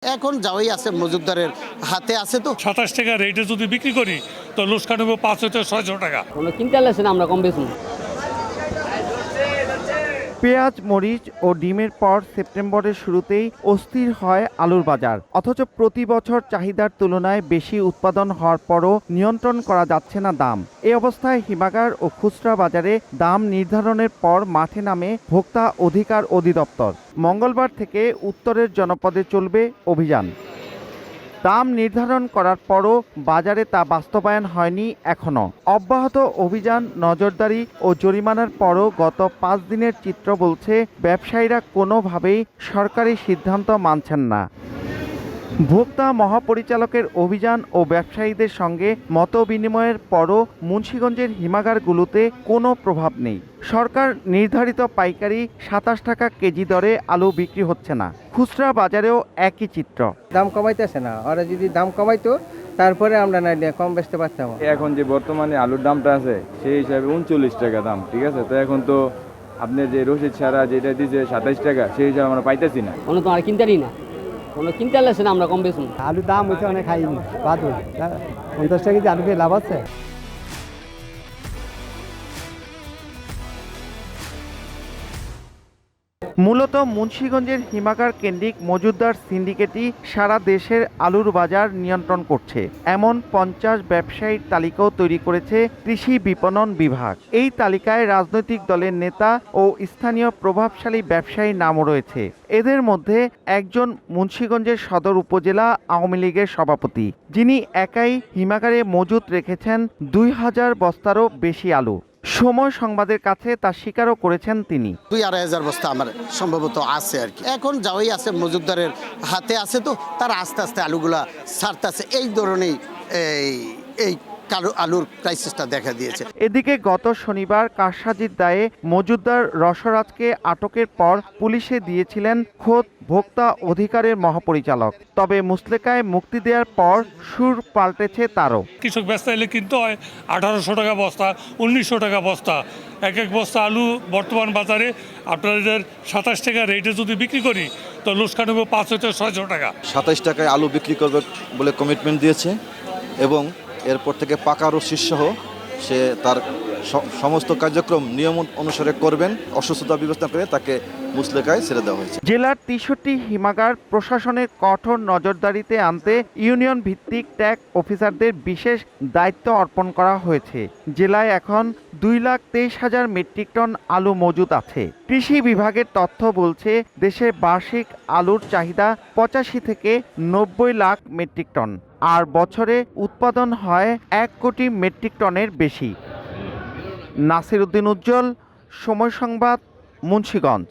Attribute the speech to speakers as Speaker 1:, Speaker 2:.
Speaker 1: এখন যাওয়াই আছে মজুদদারের হাতে আছে। তো
Speaker 2: 27 টাকা রেটে যদি বিক্রি করি তো লোকসান হবে 500 থেকে 600 টাকা।
Speaker 3: কোনো কিনতে আসলে না আমরা কম বেশি।
Speaker 4: পেঁয়াজ, মরিচ ও ডিমের পর সেপ্টেম্বরের শুরুতেই অস্থির হয় আলুর বাজার। অথচ প্রতি বছর চাহিদার তুলনায় বেশি উৎপাদন হওয়ার পরও নিয়ন্ত্রণ করা যাচ্ছে না দাম। এই অবস্থায় হিমাগার ও খুচরা বাজারে দাম নির্ধারণের পর মাঠে নামে ভোক্তা অধিকার অধিদপ্তর। মঙ্গলবার থেকে উত্তরের জনপদে চলবে অভিযান। দাম নির্ধারণ করার পরও বাজারে তা বাস্তবায়ন হয়নি এখনো। অব্যাহত অভিযান, নজরদারি ও জরিমানার পরও গত 5 দিনের চিত্র বলছে ব্যবসায়ীরা কোনোভাবেই সরকারি সিদ্ধান্ত মানছেন না। ভোক্তা মহাপরিচালকের অভিযান ও ব্যবসায়ীদের সঙ্গে মতবিনিময়ের পরও মুন্সিগঞ্জের হিমাগারগুলোতে কোনো প্রভাব নেই। সরকার নির্ধারিত পাইকারি 27 টাকা কেজি দরে আলু বিক্রি হচ্ছে না। খুচরা বাজারেও একই চিত্র।
Speaker 5: দাম কমাইতেছে না, ওরা যদি দাম কমাইতো তারপরে আমরা না কম বেচতে পারতাম।
Speaker 6: এখন যে বর্তমানে আলুর দামটা আছে সেই হিসাবে 39 টাকা দাম, ঠিক আছে। তো এখন তো আপনি যে রসিদ ছাড়া যেটা দিয়েছে 27 টাকা, সেই হিসাবে আমরা পাইতেছি না।
Speaker 3: কোনো তো আর কিনতেই না, কোনো কিনতে আসলে না আমরা কম বেশি।
Speaker 5: আলুর দাম হচ্ছে অনেক হাই, 50 টাকা কেজি আলু খেয়ে লাভ আছে।
Speaker 4: মূলত মুন্সিগঞ্জের হিমাগার কেন্দ্রিক মজুদদার সিন্ডিকেটই সারা দেশের আলুর বাজার নিয়ন্ত্রণ করছে। এমন 50 ব্যবসায়ীর তালিকাও তৈরি করেছে কৃষি বিপণন বিভাগ। এই তালিকায় রাজনৈতিক দলের নেতা ও স্থানীয় প্রভাবশালী ব্যবসায়ীর নামও রয়েছে। এদের মধ্যে একজন মুন্সিগঞ্জের সদর উপজেলা আওয়ামী লীগের সভাপতি, যিনি একাই হিমাগারে মজুত রেখেছেন 2000 বস্তারও বেশি আলু। সময় সংবাদের কাছে তা স্বীকারও করেছেন তিনি।
Speaker 1: 2-2.5 বস্তা আমার সম্ভবত আছে আর কি। এখন যাওয়াই আছে মজুদদারের হাতে আছে। তো তারা আস্তে আস্তে আলুগুলা ছাড়তেছে। এই ধরনের এই কালো আলুর ক্রাইসিসটা দেখা দিয়েছে।
Speaker 4: এদিকে গত শনিবার কারসাজির দায়ে মজুদদার রসরাজকে আটকের পর পুলিশে দিয়েছিলেন খোদ ভোক্তা অধিকারের মহাপরিচালক। তবে মুচলেকায় মুক্তি দেওয়ার পর সুর পাল্টেছে তারও।
Speaker 2: কৃষক ব্যস্ত এলে কিনতে হয় 1800 টাকা বস্তা, 1900 টাকা বস্তা। এক বস্তা আলু বর্তমান বাজারে আপনাদের 27 টাকা রেটে যদি বিক্রি করি তো লোকসান হবে 500 থেকে 600 টাকা।
Speaker 7: 27 টাকায় আলু বিক্রি করবে বলে কমিটমেন্ট দিয়েছে এবং এরপর থেকে পাকা রসিদ সহ সে তার সমস্ত কার্যক্রম নিয়ম অনুসারে করবেন। অসুস্থতা বিবেচনা করে তাকে মুচলেকায় ছেড়ে দেওয়া হয়েছে।
Speaker 4: জেলার 63 হিমাগার প্রশাসনের কঠোর নজরদারিতে আনতে ইউনিয়ন ভিত্তিক ট্যাগ অফিসারদের বিশেষ দায়িত্ব অর্পণ করা হয়েছে। জেলায় এখন 2,23,000 মেট্রিক টন আলু মজুত আছে। কৃষি বিভাগের তথ্য বলছে দেশে বার্ষিক আলুর চাহিদা 85 থেকে 90 লাখ মেট্রিক টন, আর বছরে উৎপাদন হয় 1 কোটি মেট্রিক টনের বেশি। নাসির উদ্দিন উজ্জ্বল, সময় সংবাদ, মুন্সিগঞ্জ।